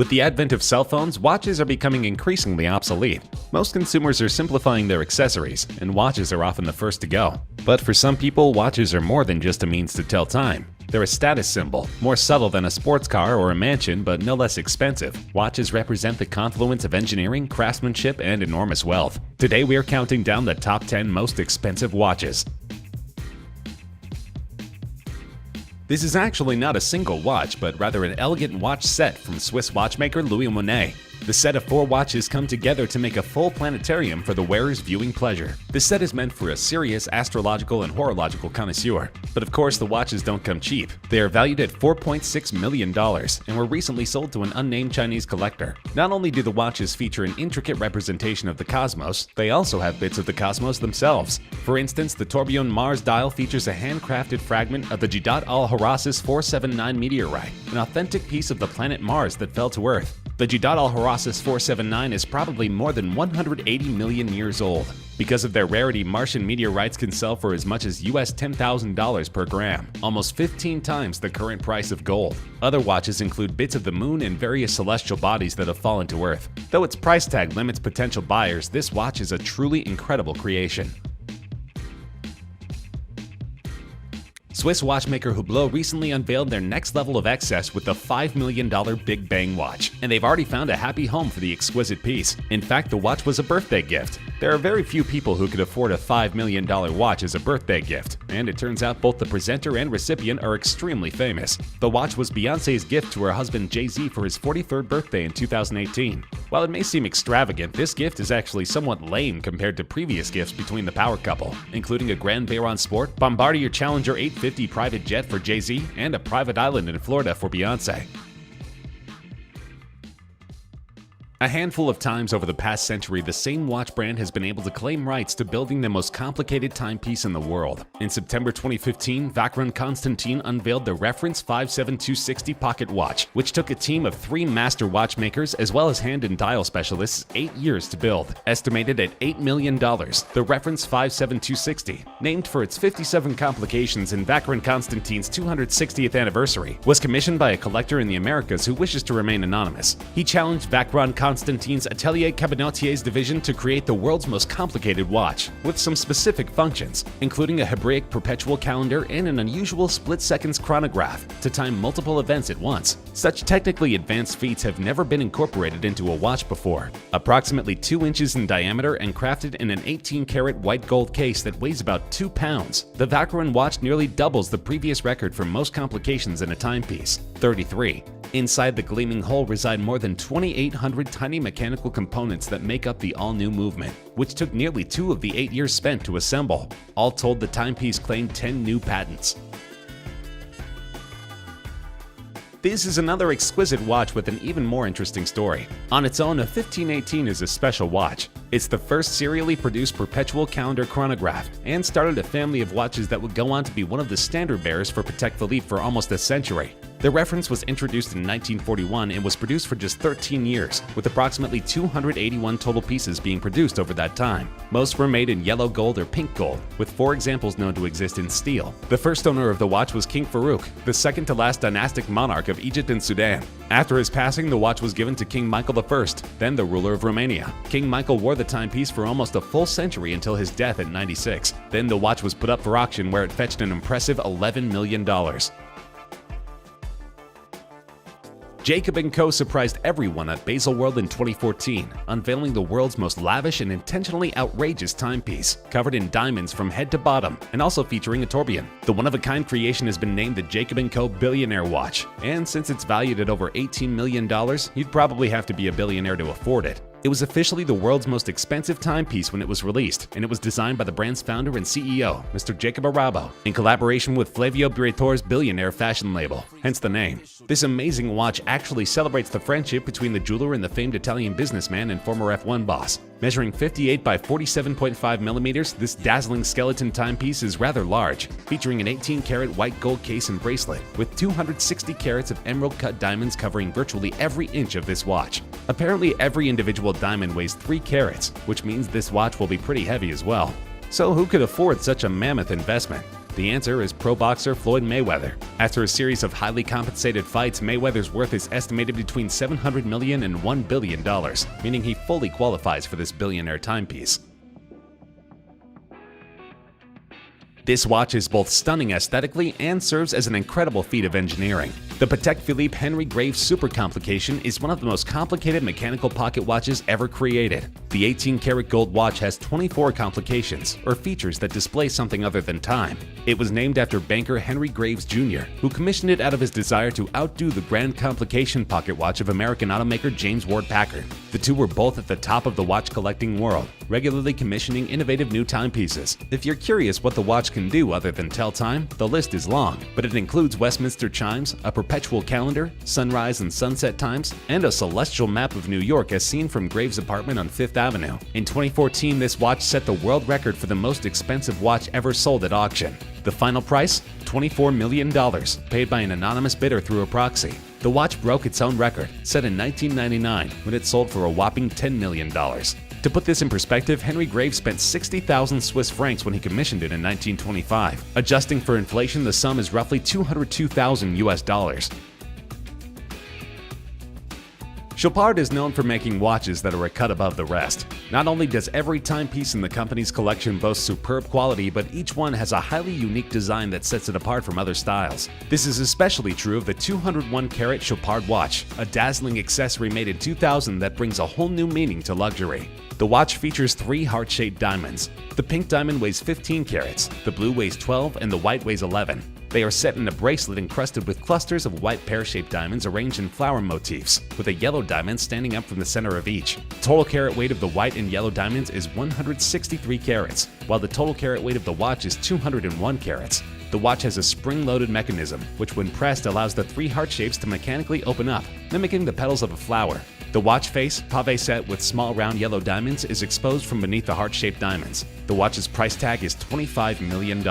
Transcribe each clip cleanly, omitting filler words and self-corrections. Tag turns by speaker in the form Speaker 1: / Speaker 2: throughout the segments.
Speaker 1: With the advent of cell phones, watches are becoming increasingly obsolete. Most consumers are simplifying their accessories, and watches are often the first to go. But for some people, watches are more than just a means to tell time. They're a status symbol, more subtle than a sports car or a mansion, but no less expensive. Watches represent the confluence of engineering, craftsmanship, and enormous wealth. Today we are counting down the top 10 most expensive watches. This is actually not a single watch, but rather an elegant watch set from Swiss watchmaker Louis Monet. The set of 4 watches come together to make a full planetarium for the wearer's viewing pleasure. This set is meant for a serious astrological and horological connoisseur. But of course, the watches don't come cheap. They are valued at $4.6 million and were recently sold to an unnamed Chinese collector. Not only do the watches feature an intricate representation of the cosmos, they also have bits of the cosmos themselves. For instance, the Tourbillon Mars dial features a handcrafted fragment of the Jidot Al-Horasis 479 meteorite, an authentic piece of the planet Mars that fell to Earth. The Jidot Al-Horasis 479 is probably more than 180 million years old. Because of their rarity, Martian meteorites can sell for as much as US $10,000 per gram, almost 15 times the current price of gold. Other watches include bits of the moon and various celestial bodies that have fallen to Earth. Though its price tag limits potential buyers, this watch is a truly incredible creation. Swiss watchmaker Hublot recently unveiled their next level of excess with the $5 million Big Bang watch, and they've already found a happy home for the exquisite piece. In fact, the watch was a birthday gift. There are very few people who could afford a $5 million watch as a birthday gift, and it turns out both the presenter and recipient are extremely famous. The watch was Beyoncé's gift to her husband Jay-Z for his 43rd birthday in 2018. While it may seem extravagant, this gift is actually somewhat lame compared to previous gifts between the power couple, including a Grand Bayron Sport, Bombardier Challenger 850 private jet for Jay-Z, and a private island in Florida for Beyoncé. A handful of times over the past century, the same watch brand has been able to claim rights to building the most complicated timepiece in the world. In September 2015, Vacheron Constantin unveiled the Reference 57260 pocket watch, which took a team of 3 master watchmakers as well as hand and dial specialists 8 years to build. Estimated at $8 million, the Reference 57260, named for its 57 complications in Vacheron Constantin's 260th anniversary, was commissioned by a collector in the Americas who wishes to remain anonymous. He challenged Vacheron Constantin's Atelier Cabinotier's division to create the world's most complicated watch, with some specific functions, including a Hebraic perpetual calendar and an unusual split-seconds chronograph to time multiple events at once. Such technically advanced feats have never been incorporated into a watch before. Approximately 2 inches in diameter and crafted in an 18-karat white gold case that weighs about 2 pounds, the Vacheron watch nearly doubles the previous record for most complications in a timepiece, 33. Inside the gleaming hull reside more than 2,800 tiny mechanical components that make up the all-new movement, which took nearly 2 of the 8 years spent to assemble. All told, the timepiece claimed 10 new patents. This is another exquisite watch with an even more interesting story. On its own, a 1518 is a special watch. It's the first serially produced perpetual calendar chronograph and started a family of watches that would go on to be one of the standard bearers for Patek Philippe for almost a century. The Reference was introduced in 1941 and was produced for just 13 years, with approximately 281 total pieces being produced over that time. Most were made in yellow gold or pink gold, with 4 examples known to exist in steel. The first owner of the watch was King Farouk, the second to last dynastic monarch of Egypt and Sudan. After his passing, the watch was given to King Michael I, then the ruler of Romania. King Michael wore the timepiece for almost a full century until his death at 96. Then the watch was put up for auction, where it fetched an impressive $11 million. Jacob & Co. surprised everyone at Baselworld in 2014, unveiling the world's most lavish and intentionally outrageous timepiece, covered in diamonds from head to bottom, and also featuring a tourbillon. The one-of-a-kind creation has been named the Jacob & Co. Billionaire Watch, and since it's valued at over $18 million, you'd probably have to be a billionaire to afford it. It was officially the world's most expensive timepiece when it was released, and it was designed by the brand's founder and CEO, Mr. Jacob Arabo, in collaboration with Flavio Briatore's billionaire fashion label, hence the name. This amazing watch actually celebrates the friendship between the jeweler and the famed Italian businessman and former F1 boss. Measuring 58 by 47.5 millimeters, this dazzling skeleton timepiece is rather large, featuring an 18-karat white gold case and bracelet, with 260 carats of emerald-cut diamonds covering virtually every inch of this watch. Apparently, every individual diamond weighs 3 carats, which means this watch will be pretty heavy as well. So who could afford such a mammoth investment? The answer is pro boxer Floyd Mayweather. After a series of highly compensated fights, Mayweather's worth is estimated between $700 million and $1 billion, meaning he fully qualifies for this billionaire timepiece. This watch is both stunning aesthetically and serves as an incredible feat of engineering. The Patek Philippe Henry Graves Super Complication is one of the most complicated mechanical pocket watches ever created. The 18-karat gold watch has 24 complications, or features that display something other than time. It was named after banker Henry Graves Jr., who commissioned it out of his desire to outdo the Grand Complication pocket watch of American automaker James Ward Packard. The two were both at the top of the watch collecting world, regularly commissioning innovative new timepieces. If you're curious what the watch can do other than tell time, the list is long, but it includes Westminster chimes, a perpetual calendar, sunrise and sunset times, and a celestial map of New York as seen from Graves' apartment on Fifth Avenue. In 2014, this watch set the world record for the most expensive watch ever sold at auction. The final price? $24 million, paid by an anonymous bidder through a proxy. The watch broke its own record, set in 1999, when it sold for a whopping $10 million. To put this in perspective, Henry Graves spent 60,000 Swiss francs when he commissioned it in 1925. Adjusting for inflation, the sum is roughly 202,000 US dollars. Chopard is known for making watches that are a cut above the rest. Not only does every timepiece in the company's collection boast superb quality, but each one has a highly unique design that sets it apart from other styles. This is especially true of the 201-karat Chopard watch, a dazzling accessory made in 2000 that brings a whole new meaning to luxury. The watch features 3 heart-shaped diamonds. The pink diamond weighs 15 carats, the blue weighs 12, and the white weighs 11. They are set in a bracelet encrusted with clusters of white pear-shaped diamonds arranged in flower motifs, with a yellow diamond standing up from the center of each. The total carat weight of the white and yellow diamonds is 163 carats, while the total carat weight of the watch is 201 carats. The watch has a spring-loaded mechanism, which when pressed allows the 3 heart shapes to mechanically open up, mimicking the petals of a flower. The watch face, pave set with small round yellow diamonds, is exposed from beneath the heart-shaped diamonds. The watch's price tag is $25 million.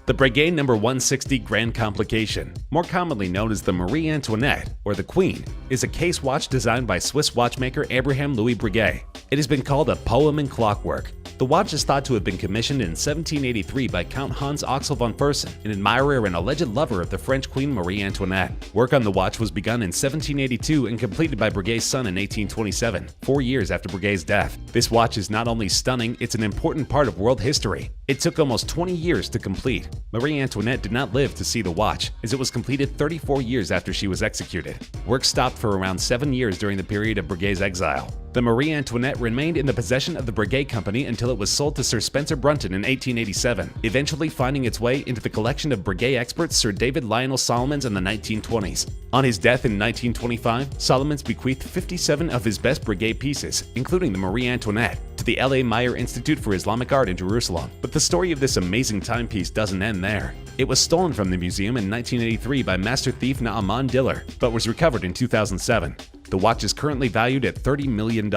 Speaker 1: The Breguet No. 160 Grand Complication, more commonly known as the Marie Antoinette, or the Queen, is a case watch designed by Swiss watchmaker Abraham Louis Breguet. It has been called a poem in clockwork. The watch is thought to have been commissioned in 1783 by Count Hans Axel von Fersen, an admirer and alleged lover of the French Queen Marie Antoinette. Work on the watch was begun in 1782 and completed by Breguet's son in 1827, 4 years after Breguet's death. This watch is not only stunning, it's an important part of world history. It took almost 20 years to complete. Marie Antoinette did not live to see the watch, as it was completed 34 years after she was executed. Work stopped for around 7 years during the period of Breguet's exile. The Marie Antoinette remained in the possession of the Breguet Company until it was sold to Sir Spencer Brunton in 1887, eventually finding its way into the collection of Breguet experts Sir David Lionel Solomons in the 1920s. On his death in 1925, Solomons bequeathed 57 of his best Breguet pieces, including the Marie Antoinette, to the L.A. Meyer Institute for Islamic Art in Jerusalem. But the story of this amazing timepiece doesn't end there. It was stolen from the museum in 1983 by master thief Naaman Diller, but was recovered in 2007. The watch is currently valued at $30 million.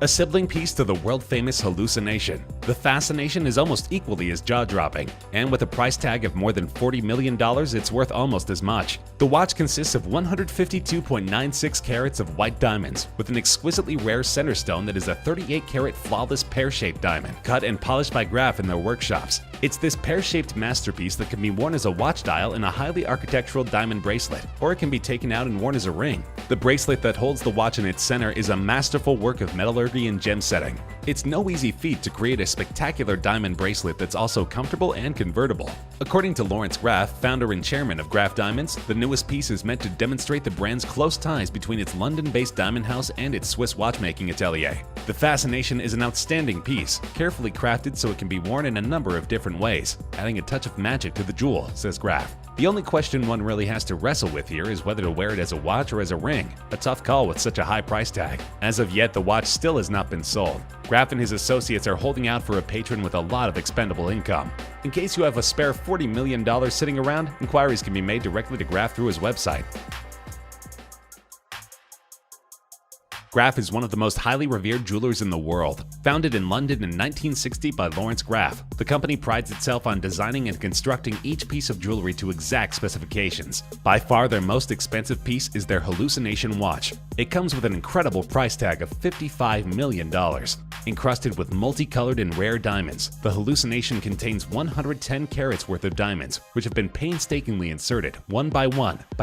Speaker 1: A sibling piece to the world-famous Hallucination. The Fascination is almost equally as jaw-dropping, and with a price tag of more than $40 million, it's worth almost as much. The watch consists of 152.96 carats of white diamonds, with an exquisitely rare center stone that is a 38-carat flawless pear-shaped diamond, cut and polished by Graff in their workshops. It's this pear-shaped masterpiece that can be worn as a watch dial in a highly architectural diamond bracelet, or it can be taken out and worn as a ring. The bracelet that holds the watch in its center is a masterful work of metallurgy and gem setting. It's no easy feat to create a spectacular diamond bracelet that's also comfortable and convertible. According to Lawrence Graff, founder and chairman of Graff Diamonds, the newest piece is meant to demonstrate the brand's close ties between its London-based diamond house and its Swiss watchmaking atelier. The Fascination is an outstanding piece, carefully crafted so it can be worn in a number of different ways, adding a touch of magic to the jewel, says Graff. The only question one really has to wrestle with here is whether to wear it as a watch or as a ring, a tough call with such a high price tag. As of yet, the watch still has not been sold. Graff and his associates are holding out for a patron with a lot of expendable income. In case you have a spare $40 million sitting around, inquiries can be made directly to Graff through his website. Graf is one of the most highly revered jewelers in the world. Founded in London in 1960 by Lawrence Graf, the company prides itself on designing and constructing each piece of jewelry to exact specifications. By far their most expensive piece is their Hallucination watch. It comes with an incredible price tag of $55 million. Encrusted with multicolored and rare diamonds, the Hallucination contains 110 carats worth of diamonds, which have been painstakingly inserted, one by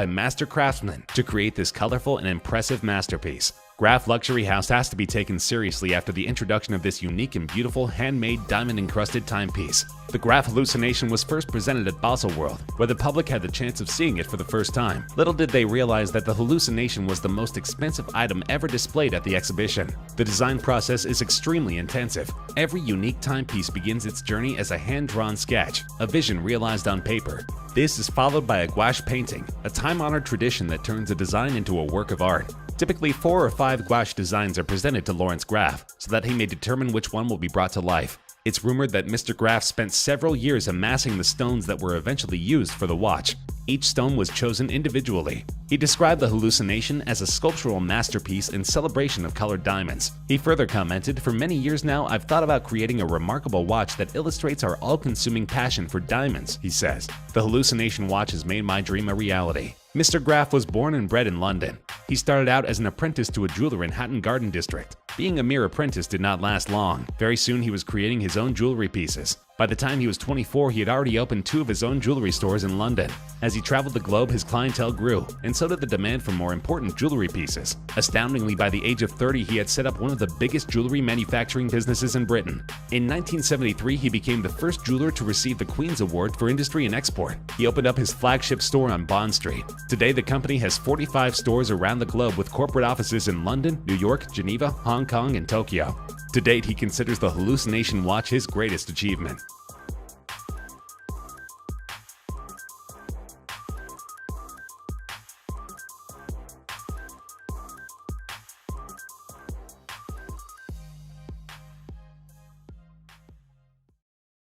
Speaker 1: master craftsmen to create this colorful and impressive masterpiece. Graf Luxury House has to be taken seriously after the introduction of this unique and beautiful handmade diamond-encrusted timepiece. The Graf Hallucination was first presented at Baselworld, where the public had the chance of seeing it for the first time. Little did they realize that the Hallucination was the most expensive item ever displayed at the exhibition. The design process is extremely intensive. Every unique timepiece begins its journey as a hand-drawn sketch, a vision realized on paper. This is followed by a gouache painting, a time-honored tradition that turns a design into a work of art. Typically 4 or 5 gouache designs are presented to Lawrence Graf, so that he may determine which one will be brought to life. It's rumored that Mr. Graf spent several years amassing the stones that were eventually used for the watch. Each stone was chosen individually. He described the Hallucination as a sculptural masterpiece in celebration of colored diamonds. He further commented, "For many years now, I've thought about creating a remarkable watch that illustrates our all-consuming passion for diamonds," he says. "The Hallucination watch has made my dream a reality." Mr. Graf was born and bred in London. He started out as an apprentice to a jeweler in Hatton Garden District. Being a mere apprentice did not last long. Very soon he was creating his own jewelry pieces. By the time he was 24, he had already opened 2 of his own jewelry stores in London. As he traveled the globe, his clientele grew, and so did the demand for more important jewelry pieces. Astoundingly, by the age of 30, he had set up one of the biggest jewelry manufacturing businesses in Britain. In 1973, he became the first jeweler to receive the Queen's Award for Industry and Export. He opened up his flagship store on Bond Street. Today, the company has 45 stores around the globe with corporate offices in London, New York, Geneva, Hong Kong, and Tokyo. To date, he considers the Hallucination watch his greatest achievement.